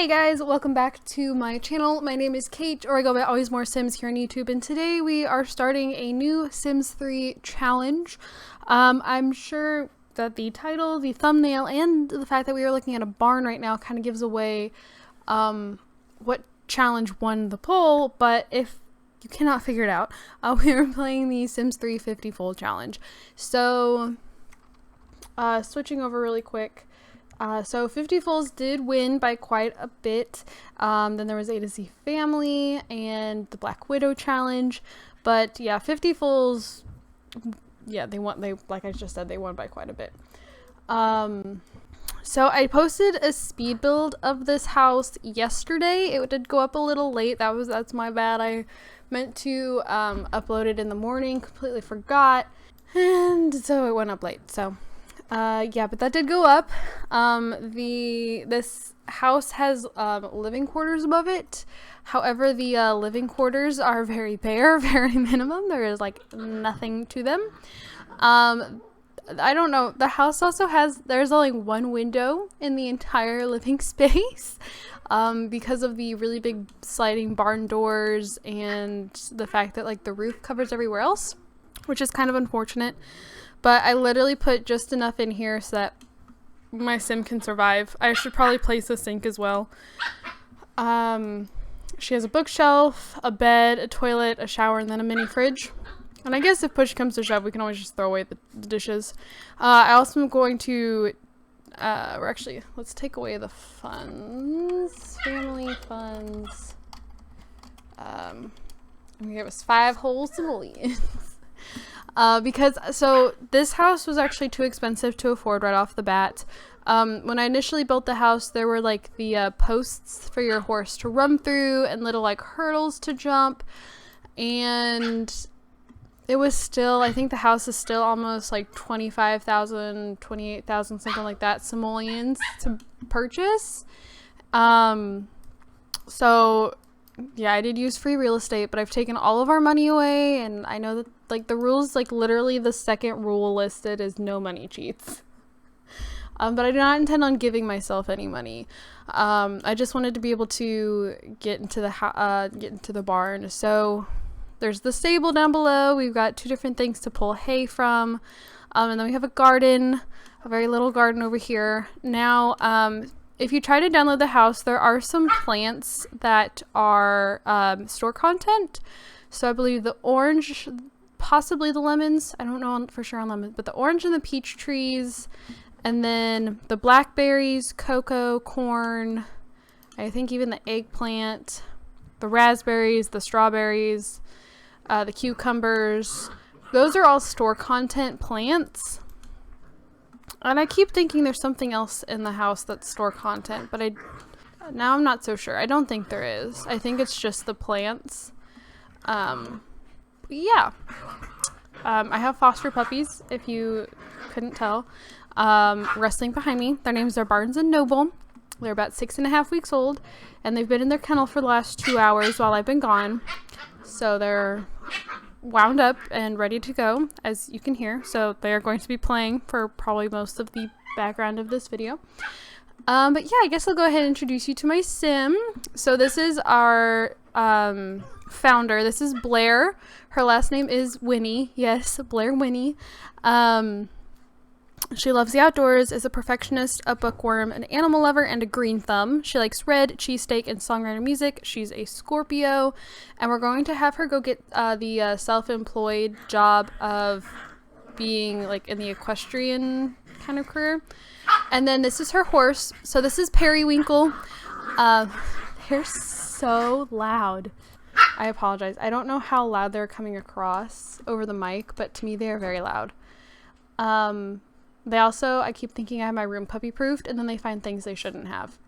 Hey guys, welcome back to my channel. My name is Kate, or I go by AlwaysMoreSims here on YouTube, and today we are starting a new Sims 3 challenge. I'm sure that the title, the thumbnail, and the fact that we are looking at a barn right now kind of gives away what challenge won the poll, but if you cannot figure it out, we are playing the Sims 3 50 Foal challenge. So, switching over really quick. So 50 Foals did win by quite a bit. Then there was A to Z Family and the Black Widow challenge. But yeah, 50 Foals, yeah, they won. Like I just said, they won by quite a bit. So I posted a speed build of this house yesterday. It did go up a little late. That's my bad. I meant to upload it in the morning, completely forgot, and so it went up late. So yeah, but that did go up. This house has living quarters above it. However, the living quarters are very bare, very minimum. There is like nothing to them. I don't know. The house also there's only one window in the entire living space because of the really big sliding barn doors and the fact that like the roof covers everywhere else, which is kind of unfortunate. But I literally put just enough in here so that my sim can survive. I should probably place a sink as well. She has a bookshelf, a bed, a toilet, a shower, and then a mini fridge. And I guess if push comes to shove, we can always just throw away the dishes. I also am going to, let's take away the funds. Family funds. I'm going to give us 5 whole simoleons. So this house was actually too expensive to afford right off the bat. When I initially built the house, there were like the posts for your horse to run through and little like hurdles to jump, and it was still, I think the house is still almost like 25,000, 28,000, something like that simoleons to purchase. So yeah, I did use free real estate, but I've taken all of our money away, and I know that like the rules, like literally the second rule listed is no money cheats. But I do not intend on giving myself any money. I just wanted to be able to get into the barn. So there's the stable down below. We've got 2 different things to pull hay from, and then we have a garden, a very little garden over here. Now, if you try to download the house, there are some plants that are store content. So I believe the orange, possibly the lemons, I don't know for sure on lemons, but the orange and the peach trees, and then the blackberries, cocoa, corn, I think even the eggplant, the raspberries, the strawberries, the cucumbers, those are all store content plants. And I keep thinking there's something else in the house that's store content, but now I'm not so sure. I don't think there is. I think it's just the plants. Yeah. I have foster puppies, if you couldn't tell, wrestling behind me. Their names are Barnes and Noble. They're about 6.5 weeks old, and they've been in their kennel for the last 2 hours while I've been gone. So they're wound up and ready to go, as you can hear. So they are going to be playing for probably most of the background of this video. But yeah, I guess I'll go ahead and introduce you to my sim. So this is our founder. This is Blair. Her last name is Winnie. Yes, Blair Winnie. She loves the outdoors, is a perfectionist, a bookworm, an animal lover, and a green thumb. She likes red, cheesesteak, and songwriter music. She's a Scorpio, and we're going to have her go get the self-employed job of being like in the equestrian kind of career. And then this is her horse. So this is Periwinkle. They're so loud. I apologize. I don't know how loud they're coming across over the mic, but to me they are very loud. They also, I keep thinking I have my room puppy proofed, and then they find things they shouldn't have.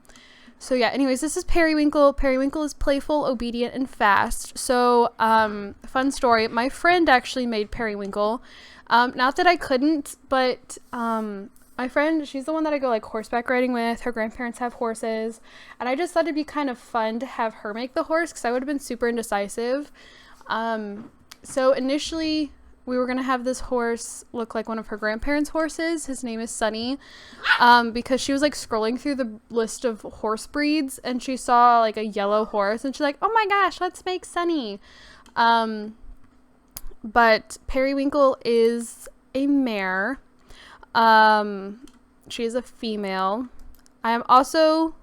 So yeah, anyways, this is Periwinkle. Periwinkle is playful, obedient, and fast. So, fun story. My friend actually made Periwinkle. Not that I couldn't, but, my friend, she's the one that I go like horseback riding with. Her grandparents have horses, and I just thought it'd be kind of fun to have her make the horse, because I would have been super indecisive. So initially, we were going to have this horse look like one of her grandparents' horses. His name is Sunny, because she was like scrolling through the list of horse breeds and she saw like a yellow horse and she's like, oh my gosh, let's make Sunny. But Periwinkle is a mare. She is a female. I am also,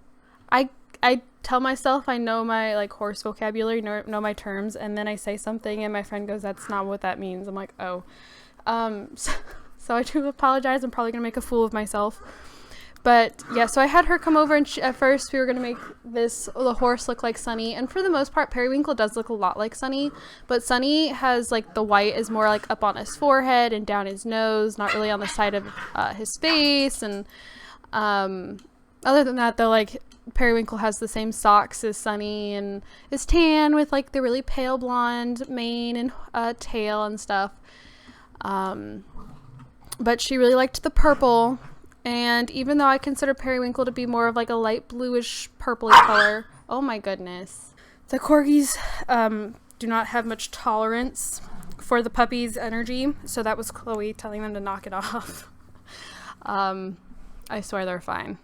I tell myself I know my like horse vocabulary, know my terms, and then I say something and my friend goes, that's not what that means. I'm like, oh. So I do apologize. I'm probably gonna make a fool of myself. But yeah, so I had her come over and at first we were gonna make the horse look like Sunny, and for the most part Periwinkle does look a lot like Sunny, but Sunny has like the white is more like up on his forehead and down his nose, not really on the side of his face. And other than that though, like Periwinkle has the same socks as Sunny and is tan with like the really pale blonde mane and tail and stuff. But she really liked the purple, and even though I consider Periwinkle to be more of like a light bluish purpley color, oh my goodness, the corgis do not have much tolerance for the puppy's energy, so that was Chloe telling them to knock it off. I swear they're fine.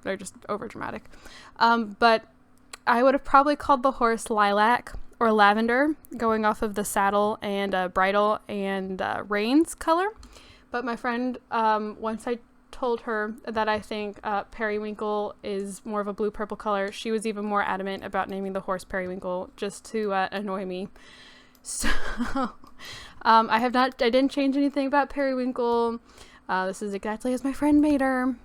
They're just over dramatic. But I would have probably called the horse Lilac or Lavender, going off of the saddle and bridle and reins color. But my friend, once I told her that I think Periwinkle is more of a blue purple color, she was even more adamant about naming the horse Periwinkle just to annoy me. So I didn't change anything about Periwinkle. This is exactly as my friend made her.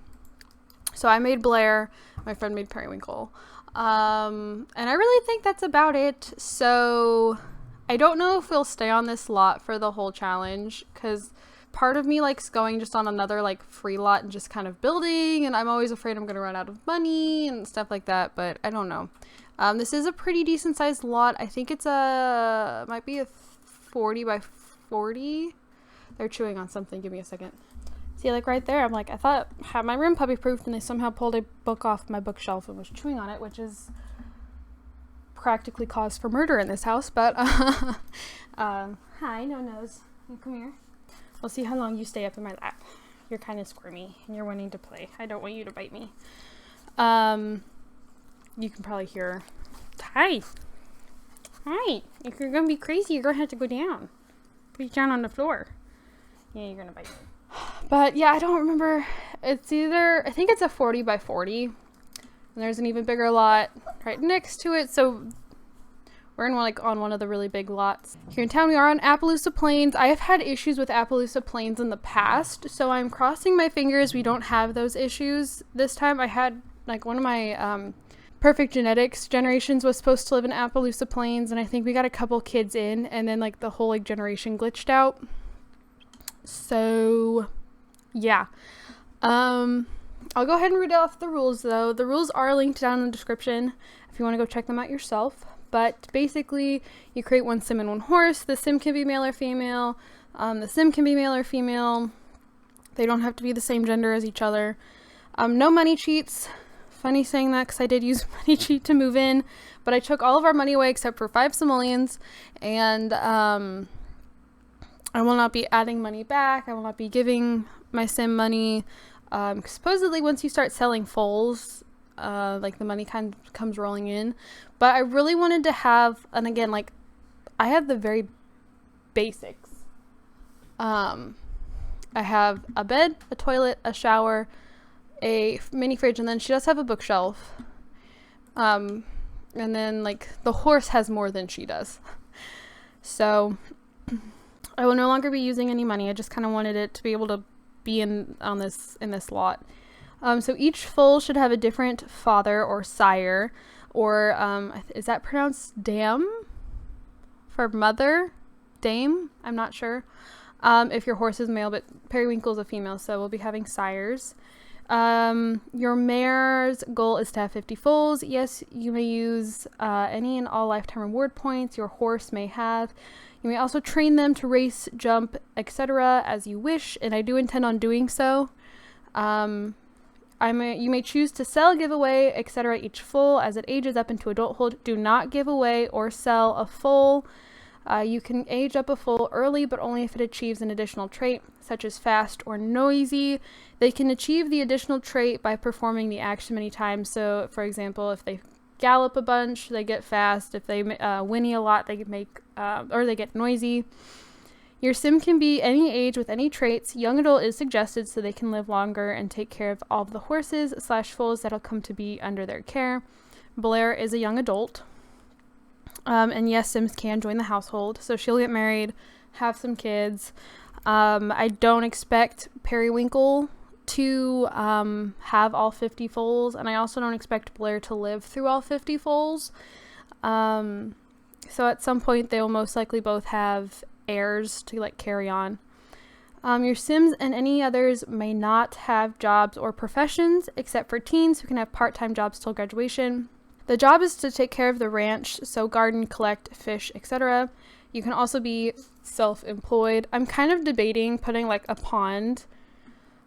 So I made Blair, my friend made Periwinkle. And I really think that's about it. So I don't know if we'll stay on this lot for the whole challenge, because part of me likes going just on another like free lot and just kind of building, and I'm always afraid I'm going to run out of money and stuff like that, but I don't know. This is a pretty decent sized lot. I think it's might be a 40 by 40. They're chewing on something. Give me a second. See, like right there, I'm like, I thought I had my room puppy proofed, and they somehow pulled a book off my bookshelf and was chewing on it, which is practically cause for murder in this house. But hi, no nose, come here. We'll see how long you stay up in my lap. You're kind of squirmy and you're wanting to play. I don't want you to bite me. You can probably hear. Hi. If you're gonna be crazy, you're gonna have to go down. Put you down on the floor. Yeah, you're gonna bite me. But yeah, I don't remember. It's either, I think it's a 40 by 40. And there's an even bigger lot right next to it. So we're in on one of the really big lots. Here in town, we are on Appaloosa Plains. I have had issues with Appaloosa Plains in the past, so I'm crossing my fingers we don't have those issues this time. I had, like, one of my perfect genetics generations was supposed to live in Appaloosa Plains, and I think we got a couple kids in, and then, like, the whole, like, generation glitched out. So, yeah. I'll go ahead and read off the rules, though. The rules are linked down in the description if you want to go check them out yourself. But basically, you create one sim and one horse. The sim can be male or female. The sim can be male or female. They don't have to be the same gender as each other. No money cheats. Funny saying that because I did use money cheat to move in. But I took all of our money away except for 5 simoleons. And I will not be adding money back. I will not be giving my sim money. Supposedly, once you start selling foals, like the money kind of comes rolling in. But I really wanted to have, and again, like, I have the very basics. I have a bed, a toilet, a shower, a mini fridge, and then she does have a bookshelf. And then, like, the horse has more than she does. So I will no longer be using any money. I just kind of wanted it to be able to be in this lot. So each foal should have a different father or sire, or is that pronounced dam for mother? Dame? I'm not sure. If your horse is male, but Periwinkle is a female, so we'll be having sires. Your mare's goal is to have 50 foals. Yes, you may use any and all lifetime reward points your horse may have. You may also train them to race, jump, etc. as you wish, and I do intend on doing so. You may choose to sell, give away, etc. each foal as it ages up into adulthood. Do not give away or sell a foal You can age up a foal early, but only if it achieves an additional trait, such as fast or noisy. They can achieve the additional trait by performing the action many times. So, for example, if they gallop a bunch, they get fast. If they whinny a lot, they make or they get noisy. Your sim can be any age with any traits. Young adult is suggested so they can live longer and take care of all of the horses / foals that'll come to be under their care. Blair is a young adult. And yes, Sims can join the household. So she'll get married, have some kids. I don't expect Periwinkle to have all 50 foals. And I also don't expect Blair to live through all 50 foals. So at some point, they will most likely both have heirs to like carry on. Your Sims and any others may not have jobs or professions, except for teens who can have part-time jobs till graduation. The job is to take care of the ranch, so garden, collect, fish, etc. You can also be self-employed. I'm kind of debating putting like a pond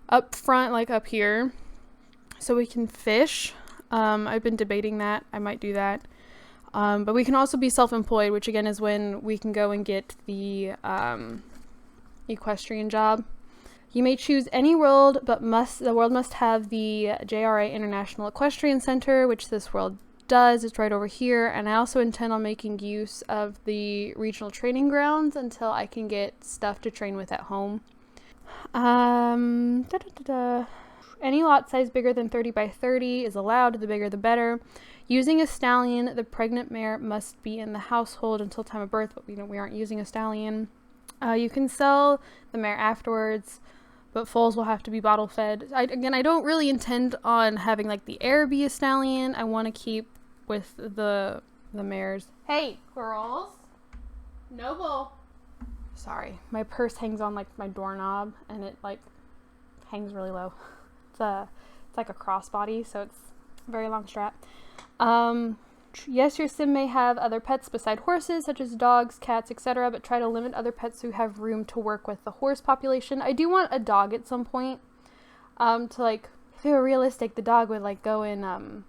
up front, like up here, so we can fish. I've been debating that. I might do that. But we can also be self-employed, which again is when we can go and get the equestrian job. You may choose any world, but the world must have the JRA International Equestrian Center, which this world does. It's right over here, and I also intend on making use of the regional training grounds until I can get stuff to train with at home. Any lot size bigger than 30 by 30 is allowed. The bigger the better. Using a stallion, the pregnant mare must be in the household until time of birth, but we aren't using a stallion. You can sell the mare afterwards, but foals will have to be bottle fed. I don't really intend on having like the heir be a stallion. I want to keep with the mares. Hey, girls. Noble. Sorry, my purse hangs on like my doorknob, and it like hangs really low. It's like a crossbody, so it's a very long strap. Yes, your sim may have other pets beside horses, such as dogs, cats, etc., but try to limit other pets who have room to work with the horse population. I do want a dog at some point. To like, if it were realistic, the dog would like go and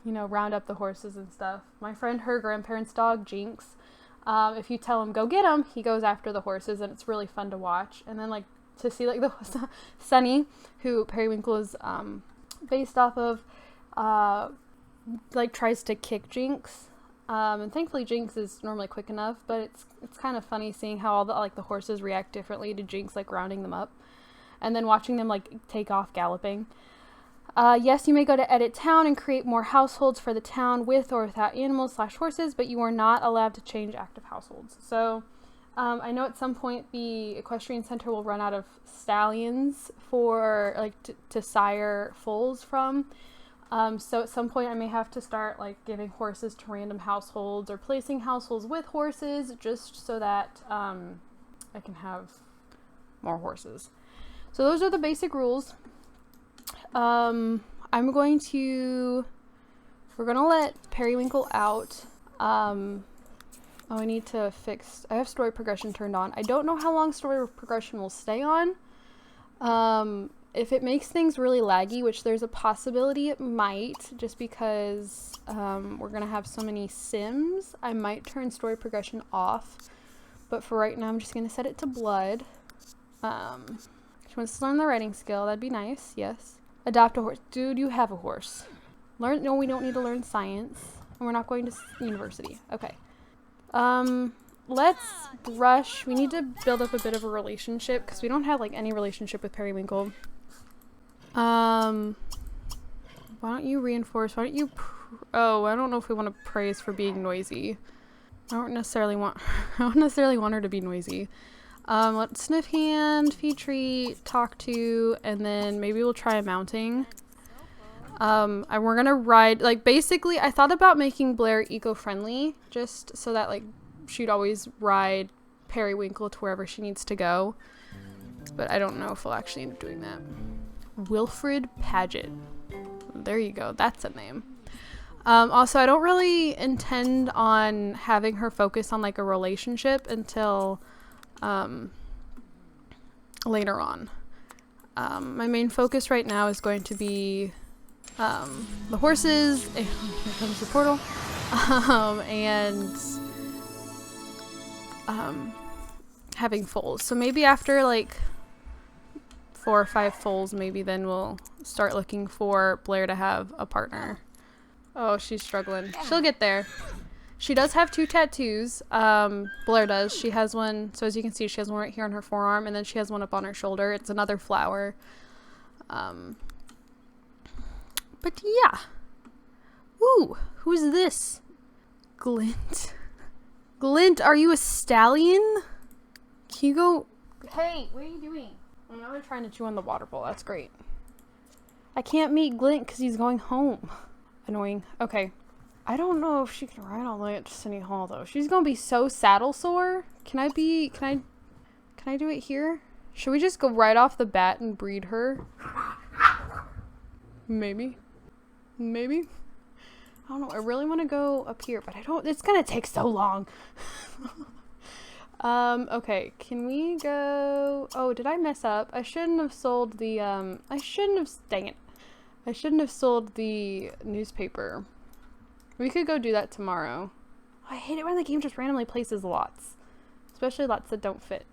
round up the horses and stuff. My friend, her grandparents' dog, Jinx, if you tell him go get him, he goes after the horses, and it's really fun to watch. And then like to see like the Sunny, who Periwinkle is based off of, like tries to kick Jinx, and thankfully Jinx is normally quick enough, but it's kind of funny seeing how all the horses react differently to Jinx like rounding them up, and then watching them like take off galloping. Yes, you may go to Edit Town and create more households for the town with or without animals / horses, but you are not allowed to change active households. So I know at some point the Equestrian Center will run out of stallions for like to sire foals from. So at some point I may have to start like giving horses to random households or placing households with horses just so that I can have more horses. So those are the basic rules. We're gonna let Periwinkle out. I need to fix, I have story progression turned on. I don't know how long story progression will stay on. If it makes things really laggy, which there's a possibility it might, just because we're gonna have so many Sims, I might turn story progression off. But for right now, I'm just gonna set it to blood. She wants to learn the writing skill. That'd be nice. Yes. Adopt a horse. Dude, you have a horse. No, we don't need to learn science. And we're not going to university. Okay. Let's brush. We need to build up a bit of a relationship because we don't have like any relationship with Periwinkle. Why don't you reinforce? Why don't you? I don't know if we want to praise for being noisy. I don't necessarily want her to be noisy. Let's sniff hand, feed treat, talk to, and then maybe we'll try a mounting. And we're gonna ride, like, basically I thought about making Blair eco-friendly just so that like she'd always ride Periwinkle to wherever she needs to go, but I don't know if we'll actually end up doing that. Wilfred Paget, there you go, that's a name. Also, I don't really intend on having her focus on like a relationship until later on. My main focus right now is going to be the horses. Here comes the portal. And having foals. So maybe after like 4 or 5 foals, maybe then we'll start looking for Blair to have a partner. Oh, she's struggling. She'll get there. She does have 2 tattoos. Blair does. She has one. So as you can see, she has one right here on her forearm, and then she has one up on her shoulder. It's another flower. But yeah. Ooh, who's this? Glint. Glint, are you a stallion? Can you go? Hey, what are you doing? Oh, now they're trying to chew on the water bowl. That's great. I can't meet Glint because he's going home. Annoying. Okay. I don't know if she can ride all the way up to City Hall though. She's gonna be so saddle sore. Can I do it here? Should we just go right off the bat and breed her? Maybe. Maybe. I don't know. I really want to go up here, but I don't. It's gonna take so long. Okay. Can we go? Oh, did I mess up? I shouldn't have sold the. Dang it. I shouldn't have sold the newspaper. We could go do that tomorrow. I hate it when the game just randomly places lots, especially lots that don't fit.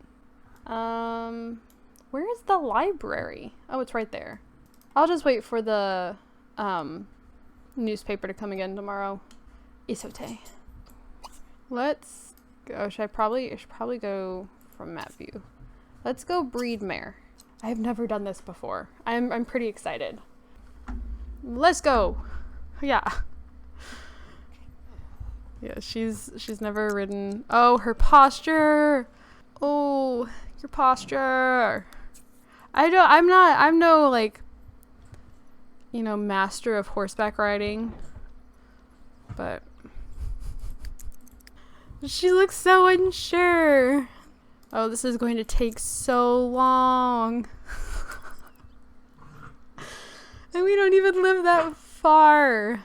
Where is the library? Oh, it's right there. I'll just wait for the newspaper to come again tomorrow. Isote. Let's go. I should probably go from map view. Let's go breed mare. I have never done this before. I'm pretty excited. Let's go. Yeah. Yeah, she's never ridden. Oh, her posture. Oh, your posture. I'm no like, you know, master of horseback riding, but she looks so unsure. Oh, this is going to take so long. And we don't even live that far.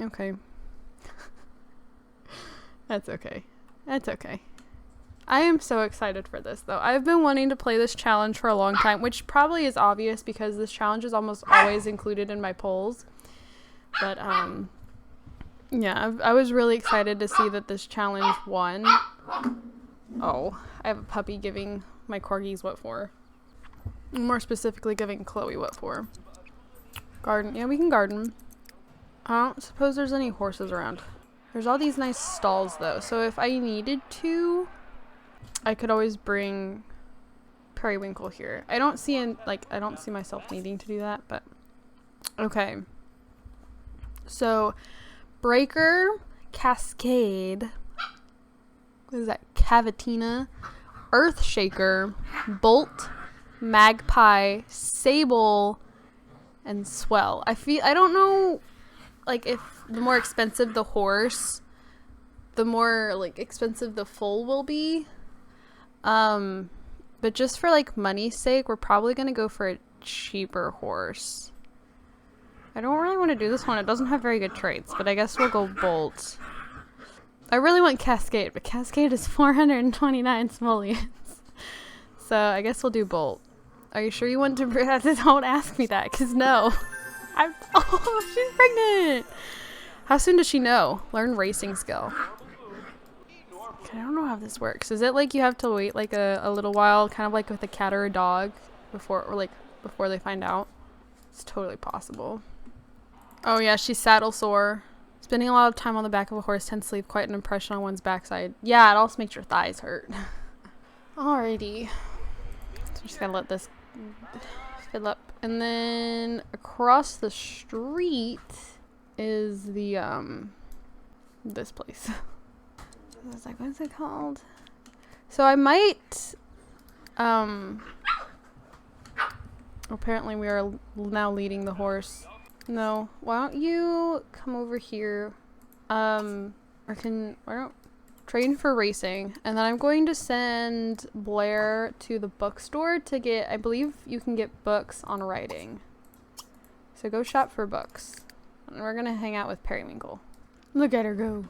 Okay. That's okay. That's okay. I am so excited for this though. I've been wanting to play this challenge for a long time, which probably is obvious because this challenge is almost always included in my polls. But yeah, I was really excited to see that this challenge won. Oh, I have a puppy giving my corgis what for. More specifically giving Chloe what for. Garden. Yeah, we can garden. I don't suppose there's any horses around. There's all these nice stalls though, so if I needed to, I could always bring Periwinkle here. I don't see myself needing to do that, but okay. So Breaker, Cascade, what is that? Cavatina, Earthshaker, Bolt, Magpie, Sable, and Swell. I don't know, like, if the more expensive the horse, the more like expensive the foal will be. But just for like money's sake, we're probably gonna go for a cheaper horse. I don't really want to do this one. It doesn't have very good traits, but I guess we'll go Bolt. I really want Cascade, but Cascade is 429 simoleons. So I guess we'll do Bolt. Are you sure you want to? Don't ask me that, cause no. Oh, she's pregnant. How soon does she know? Learn racing skill. Okay, I don't know how this works. Is it like you have to wait like a little while, kind of like with a cat or a dog, before they find out? It's totally possible. Oh yeah, she's saddle sore. Spending a lot of time on the back of a horse tends to leave quite an impression on one's backside. Yeah, it also makes your thighs hurt. Alrighty. So I'm just gonna let this fill up. And then across the street is the this place. I was like, what's it called? So I might apparently we are now leading the horse. No, why don't you come over here? Why don't train for racing, and then I'm going to send Blair to the bookstore to get, I believe you can get books on riding. So go shop for books. And we're gonna hang out with Periwinkle. Look at her go.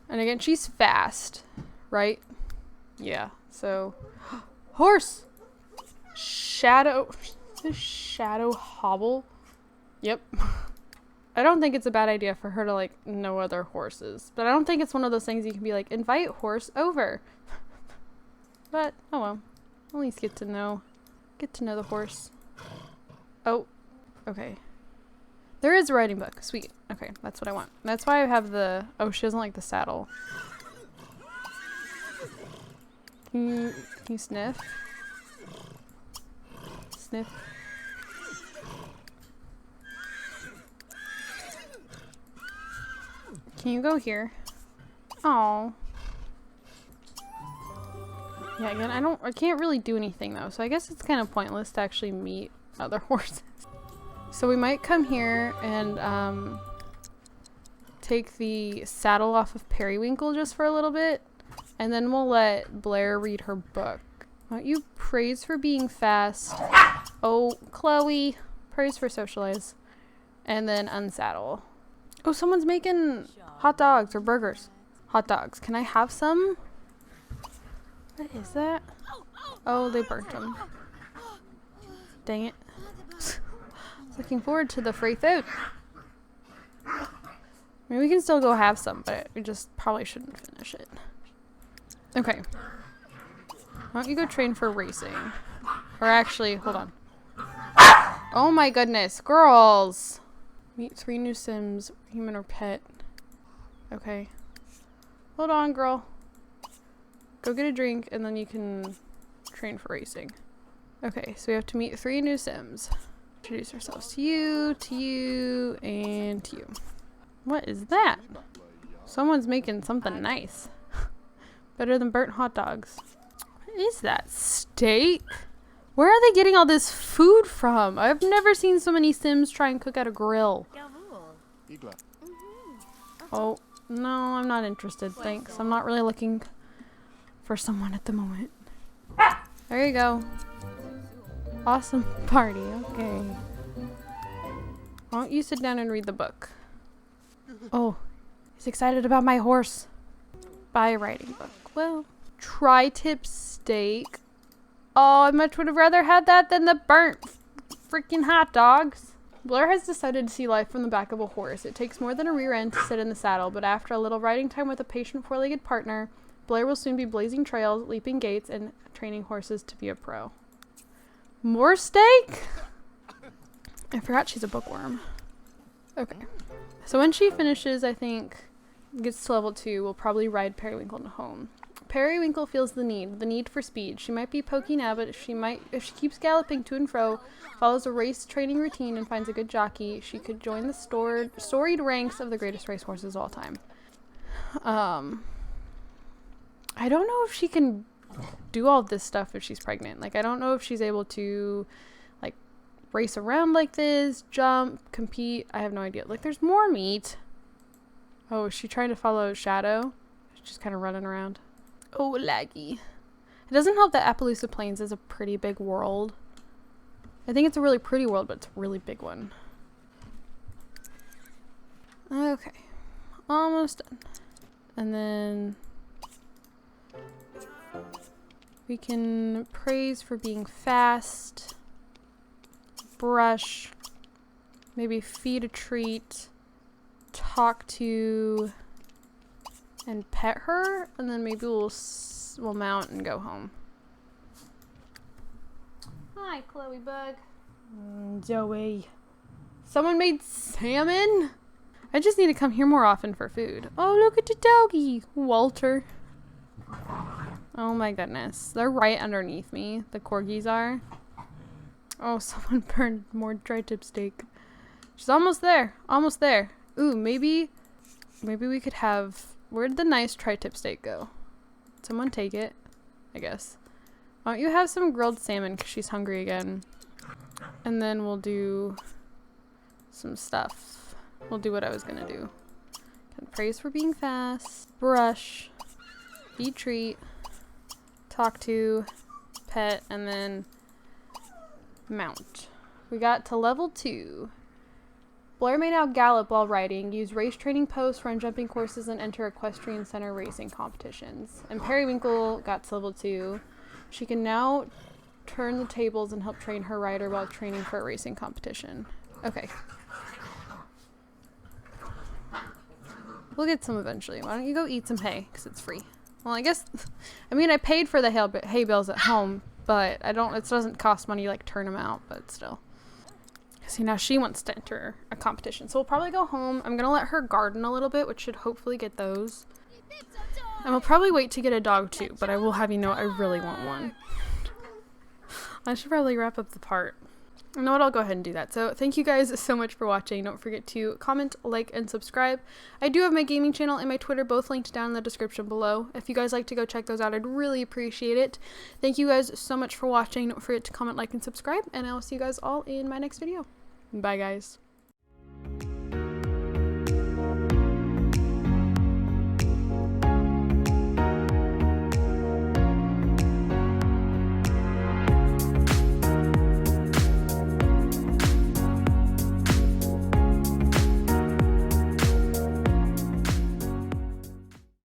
And again, she's fast, right? Yeah, so horse! Shadow hobble? Yep. I don't think it's a bad idea for her to like know other horses, but I don't think it's one of those things you can be like, invite horse over. But oh well, at least get to know the horse. Oh, okay. There is a riding book. Sweet. Okay, that's what I want. That's why I have the... Oh, she doesn't like the saddle. Can you sniff? Sniff. Can you go here? Oh. Yeah, again, I can't really do anything though, so I guess it's kind of pointless to actually meet other horses. So we might come here and take the saddle off of Periwinkle just for a little bit, and then we'll let Blair read her book. Won't you praise for being fast? Oh, Chloe. Praise for socialize. And then unsaddle. Oh, someone's making hot dogs or burgers. Hot dogs. Can I have some? What is that? Oh, they burnt them. Dang it. Looking forward to the free food. I mean, we can still go have some, but we just probably shouldn't finish it. Okay. Why don't you go train for racing? Or actually, hold on. Oh my goodness, girls! Meet 3 new Sims, human or pet. Okay. Hold on, girl. Go get a drink, and then you can train for racing. Okay, so we have to meet 3 new Sims. Introduce ourselves to you, and to you. What is that? Someone's making something nice. Better than burnt hot dogs. What is that? Steak? Where are they getting all this food from? I've never seen so many Sims try and cook at a grill. Oh, no, I'm not interested. Thanks. I'm not really looking for someone at the moment. There you go. Awesome party. Okay. Why don't you sit down and read the book? Oh, he's excited about my horse. Buy a writing book. Well, tri-tip steak. Oh, I much would have rather had that than the burnt freaking hot dogs. Blair has decided to see life from the back of a horse. It takes more than a rear end to sit in the saddle, but after a little riding time with a patient four-legged partner, Blair will soon be blazing trails, leaping gates, and training horses to be a pro. More steak? I forgot she's a bookworm. Okay. So when she finishes, I think, gets to level 2, we'll probably ride Periwinkle home. Periwinkle feels the need for speed. She might be poky now, but if she keeps galloping to and fro, follows a race training routine, and finds a good jockey, she could join the storied ranks of the greatest racehorses of all time. I don't know if she can do all this stuff if she's pregnant. Like, I don't know if she's able to, like, race around like this, jump, compete. I have no idea. Like, there's more meat. Oh, is she trying to follow Shadow? She's just kind of running around. Oh, laggy. It doesn't help that Appaloosa Plains is a pretty big world. I think it's a really pretty world, but it's a really big one. Okay. Almost done. And then we can praise for being fast, brush, maybe feed a treat, talk to, and pet her, and then maybe we'll mount and go home. Hi, Chloe Bug. Joey. Someone made salmon? I just need to come here more often for food. Oh, look at the doggy, Walter. Oh my goodness. They're right underneath me. The corgis are. Oh, someone burned more tri-tip steak. She's almost there. Almost there. Ooh, maybe we could have... Where'd the nice tri-tip steak go? Someone take it, I guess. Why don't you have some grilled salmon because she's hungry again. And then we'll do some stuff. We'll do what I was going to do. Can praise for being fast. Brush. Feed treat. Talk to. Pet. And then mount. We got to level 2. Blair may now gallop while riding, use race training posts, run jumping courses, and enter equestrian center racing competitions. And Periwinkle got to level 2. She can now turn the tables and help train her rider while training for a racing competition. Okay. We'll get some eventually. Why don't you go eat some hay? Because it's free. Well, I guess... I mean, I paid for the hay bales at home, but I don't... It doesn't cost money to, like, turn them out, but still. See, now she wants to enter a competition. So we'll probably go home. I'm going to let her garden a little bit, which should hopefully get those. And we'll probably wait to get a dog, too. But I will have you know I really want one. I should probably wrap up the part. You know what? I'll go ahead and do that. So thank you guys so much for watching. Don't forget to comment, like, and subscribe. I do have my gaming channel and my Twitter both linked down in the description below. If you guys like to go check those out, I'd really appreciate it. Thank you guys so much for watching. Don't forget to comment, like, and subscribe. And I'll see you guys all in my next video. Bye, guys.